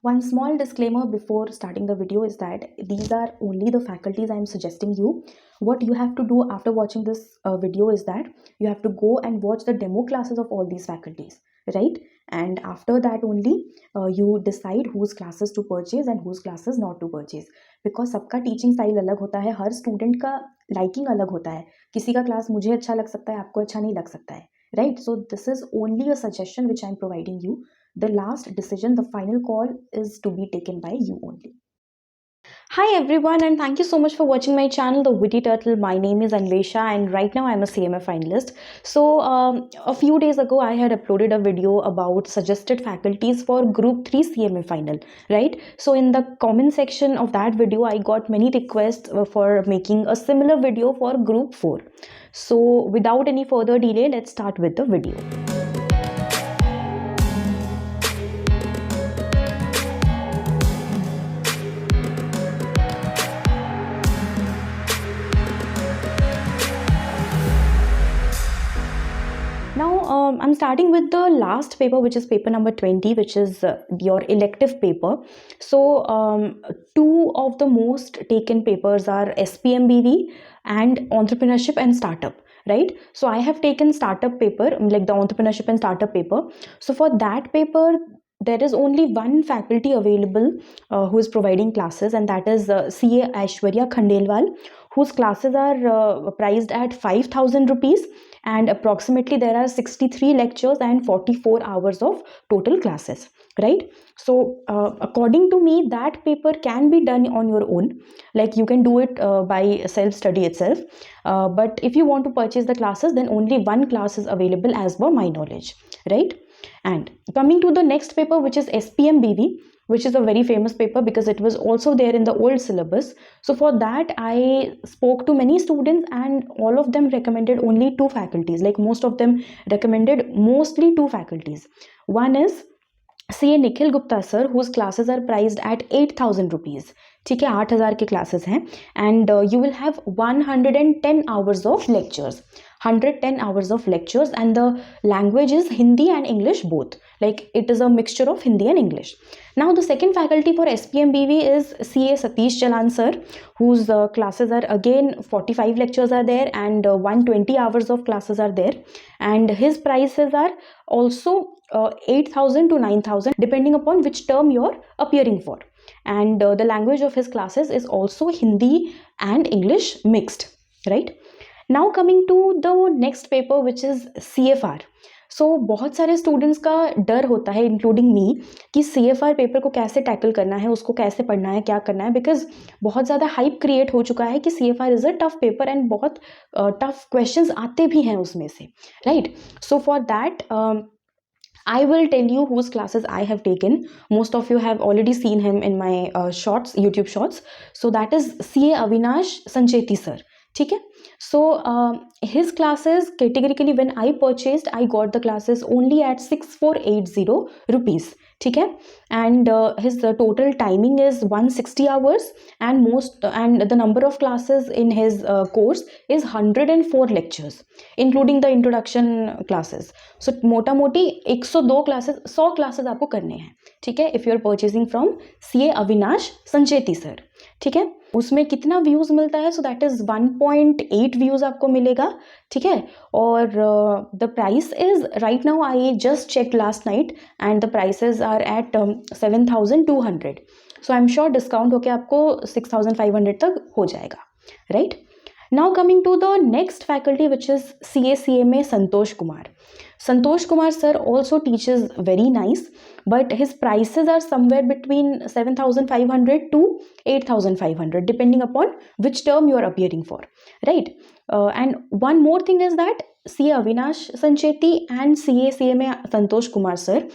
One small disclaimer before starting the video is that these are only the faculties I am suggesting you. What you have to do after watching this video is that you have to go and watch the demo classes of all these faculties, right? And after that only you decide whose classes to purchase and whose classes not to purchase. Because सबका teaching style अलग होता है, हर student का liking अलग होता है. किसी का class मुझे अच्छा लग सकता है, आपको अच्छा नहीं लग सकता है, right? So this is only a suggestion which I am providing you. The last decision, the final call is to be taken by you only. Hi everyone, and thank you so much for watching my channel, The Witty Turtle. My name is Anvesha, and right now I'm a CMA finalist. So a few days ago I had uploaded a video about suggested faculties for Group 3 CMA final, right? So in the comment section of that video I got many requests for making a similar video for Group 4. So without any further delay, let's start with the video. Now I'm starting with the last paper, which is paper number 20, which is your elective paper. So two of the most taken papers are SPMBV and entrepreneurship and startup, right? So I have taken startup paper, like the entrepreneurship and startup paper. So for that paper there is only one faculty available who is providing classes, and that is CA Aishwarya Khandelwal, whose classes are priced at 5,000 rupees, and approximately there are 63 lectures and 44 hours of total classes, right? So according to me, that paper can be done on your own, like you can do it by self study itself, but if you want to purchase the classes, then only one class is available as per my knowledge, right? And coming to the next paper, which is SPMBV, which is a very famous paper because it was also there in the old syllabus. So for that I spoke to many students, and all of them recommended only two faculties. Like most of them recommended mostly two faculties. One is CA Nikhil Gupta sir, whose classes are priced at 8,000 rupees. ठीक है, 8,000 के classes हैं, and you will have 110 hours of lectures. 110 hours of lectures, and the language is Hindi and English both. Like it is a mixture of Hindi and English. Now the second faculty for SPMBV is CA Satish Jalan sir, whose classes are again 45 lectures are there, and 120 hours of classes are there, and his prices are also 8,000 to 9,000 depending upon which term you're appearing for, and the language of his classes is also Hindi and English mixed, right? Now coming to the next paper, which is CFR. सो बहुत सारे students का डर होता है, including me, कि CFR paper को कैसे tackle करना है, उसको कैसे पढ़ना है, क्या करना है, बिकॉज बहुत ज़्यादा हाइप क्रिएट हो चुका है कि CFR is a tough paper and बहुत टफ क्वेश्चंस आते भी हैं उसमें से, right? So for that I will tell you whose classes I have taken. Most of you have already seen him in my shorts, YouTube shorts. So that is CA Avinash Sancheti sir. ठीक है? So his classes categorically, when I purchased, I got the classes only at 6,480 rupees. ठीक है? And his total timing is 160 hours, and the number of classes in his course is 104 lectures, including the introduction classes. So मोटा मोटी 102 classes, 100 classes आपको करने हैं, ठीक है? If you are purchasing from CA Avinash Sancheti sir, ठीक है? उसमें कितना व्यूज़ मिलता है? सो दैट इज़ 1.8 व्यूज़ आपको मिलेगा, ठीक है? और the price is right now, I just check last night, and the prices are at 7,200. So I am sure discount होकर आपको 6,500 तक हो जाएगा, right? Now coming to the next faculty, which is CACMA Santosh Kumar. Santosh Kumar sir also teaches very nice, but his prices are somewhere between 7,500 to 8,500 depending upon which term you are appearing for, right? And one more thing is that CA Avinash Sancheti and CACMA Santosh Kumar sir,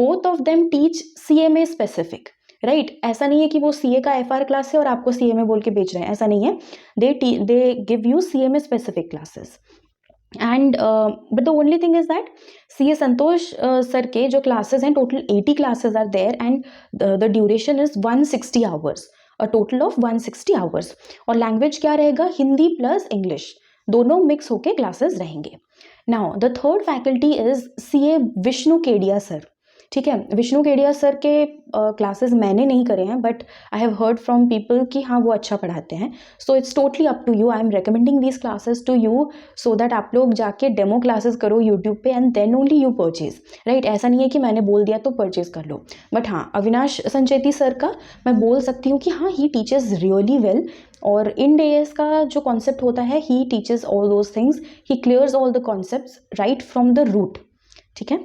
both of them teach CMA specific, right? ऐसा नहीं है कि वो CA का FR class है और आपको CMA बोल के बेच रहे हैं, ऐसा नहीं है. They give you CMA specific classes, and but the only thing is that CA Santosh sir के जो क्लासेस हैं, total 80 classes are there, and the duration is 160 hours, a total of 160 hours. और लैंग्वेज क्या रहेगा? हिंदी प्लस इंग्लिश, दोनों mix होके classes रहेंगे. Now the third faculty is CA Vishnu Kedia sir. ठीक है। विष्णु केडिया सर के क्लासेस मैंने नहीं करे हैं, but I have heard from people कि हाँ वो अच्छा पढ़ाते हैं. So it's totally up to you. I am recommending these classes to you so that आप लोग जाके डेमो क्लासेस करो यूट्यूब पे and then only you purchase, right. ऐसा नहीं है कि मैंने बोल दिया तो परचेज कर लो. बट हाँ, अविनाश संचेती सर का मैं बोल सकती हूँ कि हाँ, ही टीचेज रियली वेल. और इन डेज का जो कॉन्सेप्ट होता है, he teaches all those things, he clears all the concepts right from the root. ठीक है.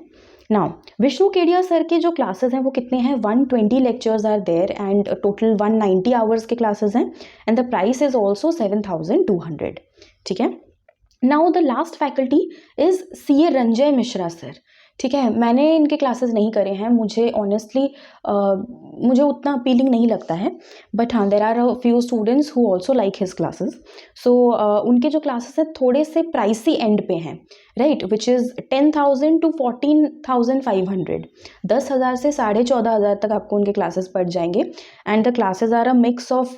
नाउ विष्णु केडिया सर के जो क्लासेस हैं वो कितने हैं, 120 lectures are there and total 190 hours के क्लासेस हैं and the price is also 7200. ठीक है. Now the last faculty is CA Ranjay Mishra sir. ठीक है. मैंने इनके क्लासेस नहीं करे हैं, मुझे ऑनेस्टली मुझे उतना अपीलिंग नहीं लगता है. बट हाँ, there are a few students who also like his classes. So उनके जो क्लासेस हैं थोड़े से प्राइसी एंड पे हैं, राइट, विच इज़ 10,000 to 14,500. 10,000 से 14,500 तक आपको उनके क्लासेस पड़ जाएंगे. And the classes are a mix of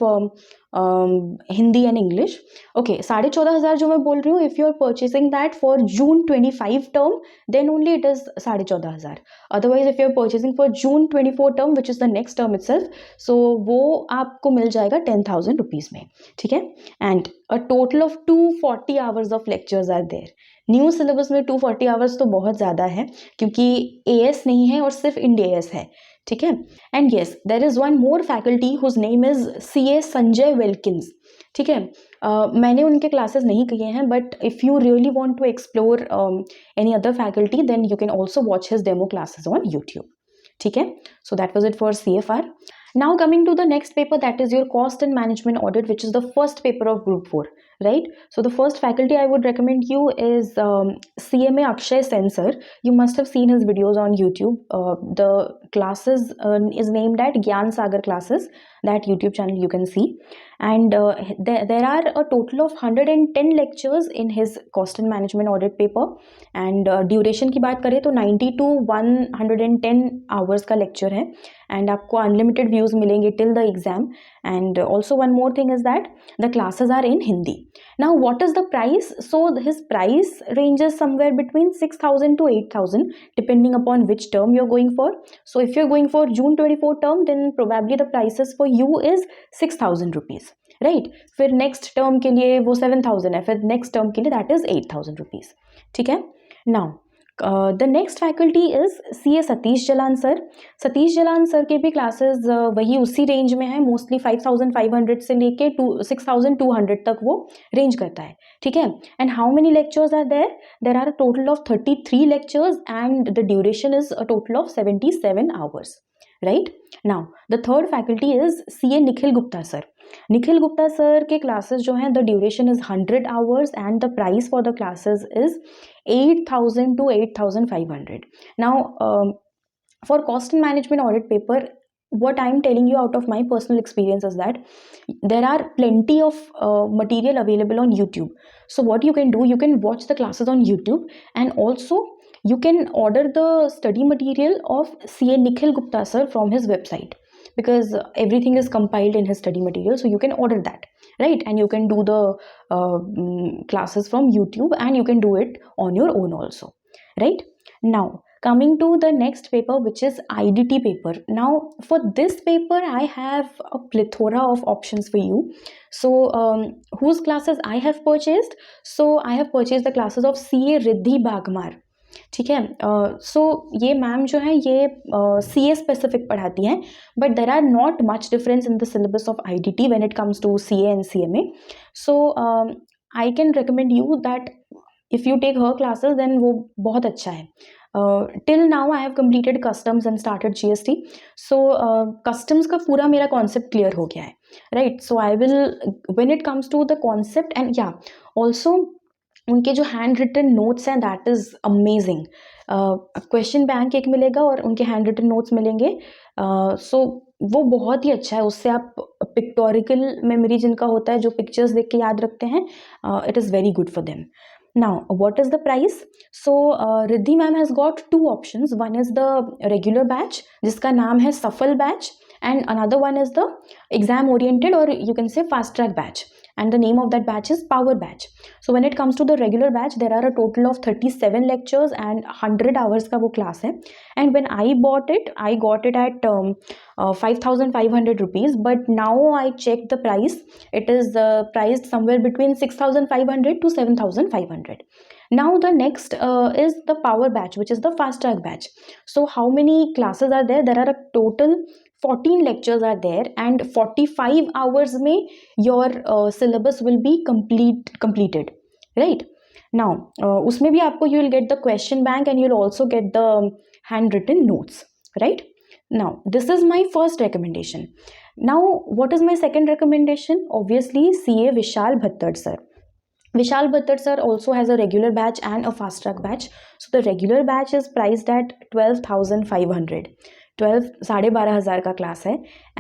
Hindi and English. Okay, 14,500 जो मैं बोल रही हूँ, if you are purchasing that for June 25 term then only it is 14,500. Otherwise if you are purchasing for June 24 term which is the next term itself, so वो आपको मिल जाएगा 10,000 rupees में. ठीक है. And a total of 240 hours of lectures are there. New syllabus में 240 hours तो बहुत ज़्यादा है, क्योंकि AS नहीं है और सिर्फ इंड AS है. ठीक है. And yes, there is one more faculty whose name is CA Sanjay Wilkins. ठीक है. मैंने उनके क्लासेस नहीं किए हैं, but if you really want to explore any other faculty then you can also watch his demo classes on YouTube. ठीक है. So that was it for CFR. Now coming to the next paper, that is your cost and management audit, which is the first paper of group 4, right? So the first faculty I would recommend you is CMA Akshay Sen sir. You must have seen his videos on YouTube. The classes is named at Gyan Sagar classes. That YouTube channel you can see. And there are a total of 110 lectures in his cost and management audit paper. And duration की बात करें तो 90 to 110 hours का lecture है. And आपको unlimited views मिलेंगे till the exam. And also one more thing is that the classes are in Hindi. Now what is the price? So his price ranges somewhere between 6,000 to 8,000 depending upon which term you're going for. So if you're going for June 24 term, then probably the prices for you is 6,000 rupees, right? फिर next term के लिए वो 7,000 है, फिर next term के लिए that is 8,000 rupees. ठीक है. Now the next faculty is CA Satish Jalan sir. Satish Jalan sir के भी क्लासेस वही उसी रेंज में है, मोस्टली 5,500 से लेके 6,200 तक वो रेंज करता है. ठीक है. And how many lectures are there? There are a total of 33 lectures and the duration is a total of 77 hours. Right. Now the third faculty is CA Nikhil Gupta sir. Nikhil Gupta sir के classes जो हैं, the duration is 100 hours and the price for the classes is 8,000 to 8,500. Now for cost and management audit paper, what I'm telling you out of my personal experience is that there are plenty of material available on YouTube. So what you can do, you can watch the classes on YouTube and also you can order the study material of CA Nikhil Gupta sir from his website, because everything is compiled in his study material, so you can order that, right? And you can do the classes from YouTube and you can do it on your own also, right? Now coming to the next paper, which is IDT paper. Now for this paper I have a plethora of options for you. So whose classes I have purchased? So I have purchased the classes of CA Riddhi Bagmar. ठीक है. सो ये ma'am जो है ये CA specific पढ़ाती हैं, but there are not much difference in the syllabus of IDT when it comes to CA and CMA. So I can recommend you that if you take her classes then वो बहुत अच्छा है. Till now I have completed customs and started GST. सो customs का पूरा मेरा concept clear हो गया है, right. So I will when it comes to the concept and या ऑल्सो उनके जो हैंड रिटन नोट्स हैं that is amazing. Question bank एक मिलेगा और उनके हैंड रिटन नोट्स मिलेंगे. सो वो बहुत ही अच्छा है. उससे आप पिक्टोरिकल मेमोरी जिनका होता है, जो पिक्चर्स देख के याद रखते हैं, it is very good for them. Now what is the price? So Riddhi ma'am has got two options. One is the regular batch जिसका नाम है सफल batch, and another one is the exam oriented or you can say fast track batch. and the name of that batch is Power Batch. So when it comes to the regular batch, there are a total of 37 lectures and 100 hours का वो class है. And when I bought it, I got it at 5,500 rupees. But now I checked the price. It is priced somewhere between 6,500 to 7,500. Now the next is the Power Batch, which is the fast track batch. So how many classes are there? There are a total 14 lectures are there, and 45 hours में your syllabus will be completed, right? Now उसमें भी आपको you will get the question bank and you will also get the handwritten notes, right? Now this is my first recommendation. Now what is my second recommendation? Obviously CA Vishal Bhattad sir. Vishal Bhattad sir also has a regular batch and a fast track batch. So the regular batch is priced at 12,500. 12,500 का class है,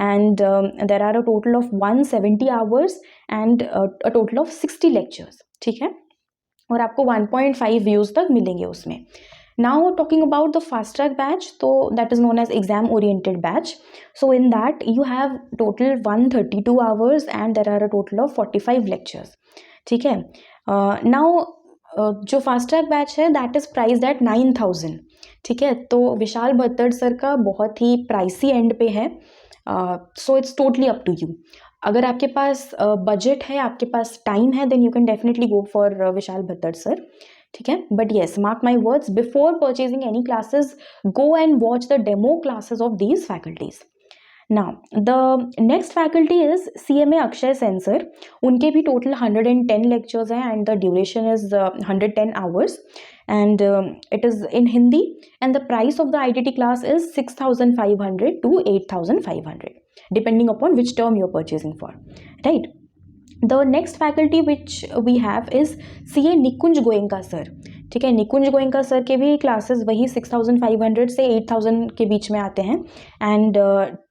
and there are a total of 170 hours and a total of 60 lectures. ठीक है, और आपको 1.5 views तक मिलेंगे उसमें. Now talking about the fast track batch, so that is known as exam oriented batch. So in that you have total 132 hours and there are a total of 45 lectures. ठीक है. Now जो fast track batch है that is priced eight 9,000. ठीक है, तो विशाल Bhattad sir का बहुत ही pricey end पे है. So it's totally up to you. अगर आपके पास बजट है, आपके पास टाइम है, then you can definitely go for Vishal Bhattad sir. ठीक है, but yes, mark my words, before purchasing any classes go and watch the demo classes of these faculties. Now the next faculty is CMA Akshay Sen sir. उनके भी total 110 lectures हैं and the duration is 110 hours and it is in Hindi and the price of the ITT class is 6,500 to 8,500 depending upon which term you're purchasing for, right? The next faculty which we have is CA Nikunj Goenka sir. ठीक है, निकुंज Goenka sir के भी classes वही 6,500 से 8,000 के बीच में आते हैं एंड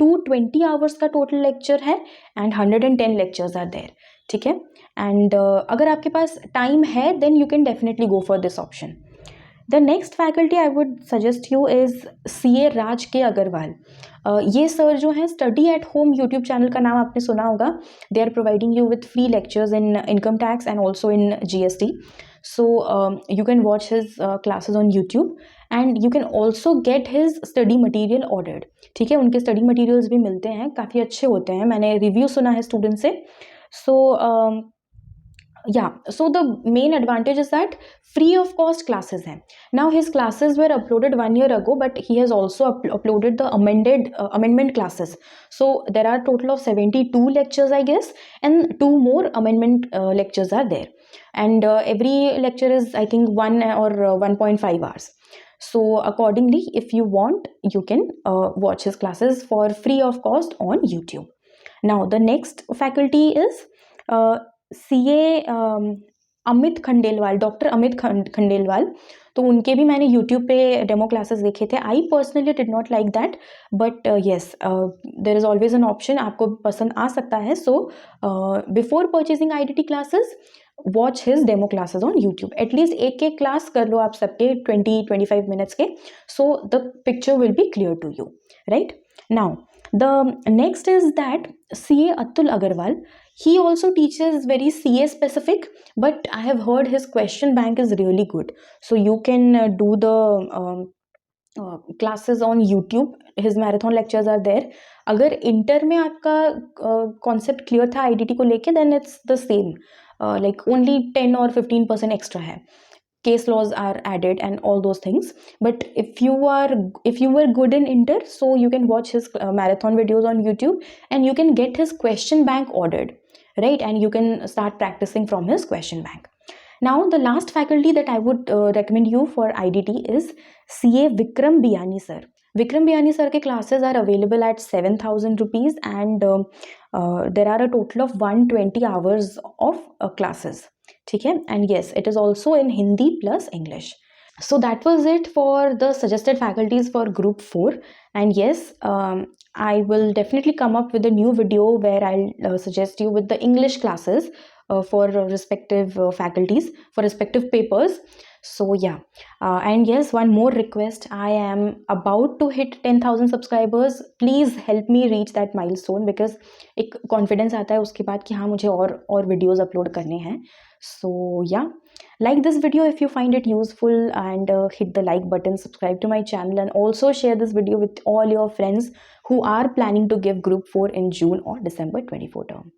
220 आवर्स का टोटल लेक्चर है एंड 110 लेक्चर्स आर देयर. ठीक है, एंड अगर आपके पास टाइम है then you can definitely go for this option. The next faculty I would suggest you is CA Raj K Agarwal. ये सर जो हैं study at home YouTube channel का नाम आपने सुना होगा. They are providing you with free lectures in income tax and also in GST. So you can watch his classes on YouTube and you can also get his study material ordered. ठीक है, उनके study materials भी मिलते हैं, काफ़ी अच्छे होते हैं, मैंने review सुना है student से. So yeah, so the main advantage is that free of cost classes हैं. Now his classes were uploaded 1 year ago, but he has also uploaded the amendment classes. So there are total of 72 lectures I guess, and 2 more amendment lectures are there. And every lecture is I think 1 or 1.5 hours. So accordingly, if you want, you can watch his classes for free of cost on YouTube. Now the next faculty is CA Amit Khandelwal, doctor Amit Khandelwal. तो उनके भी मैंने YouTube पे demo classes देखे थे. I personally did not like that, but yes there is always an option, आपको पसंद आ सकता है. So before purchasing ITT classes watch his demo classes on YouTube. At least एक क्लास कर लो आप सबके 20-25 मिनट्स के, so the picture will be clear to you, right? Now the next is that CA Atul Agarwal. He also teaches very CA specific, but I have heard his question bank is really good. So you can do the classes on YouTube. His marathon lectures are there. अगर inter में आपका concept clear था ITT को लेके, then it's the same. Like only 10 or 15% extra है. Case laws are added and all those things. But if you were good in inter, so you can watch his marathon videos on YouTube and you can get his question bank ordered, right? And you can start practicing from his question bank. Now the last faculty that I would recommend you for ITT is CA Vikram Biyani sir. Vikram Biyani sir के classes are available at 7,000 rupees and there are a total of 120 hours of classes. ठीक है, and yes, it is also in Hindi plus English. So that was it for the suggested faculties for group 4. And yes, I will definitely come up with a new video where I'll suggest you with the English classes for respective faculties for respective papers. So yeah, and yes, one more request. I am about to hit 10,000 subscribers. Please help me reach that milestone, because एक confidence आता है उसके बाद कि हाँ मुझे और videos upload करने हैं. So yeah, like this video if you find it useful, and hit the like button, subscribe to my channel, and also share this video with all your friends who are planning to give Group 4 in June or December 24 term.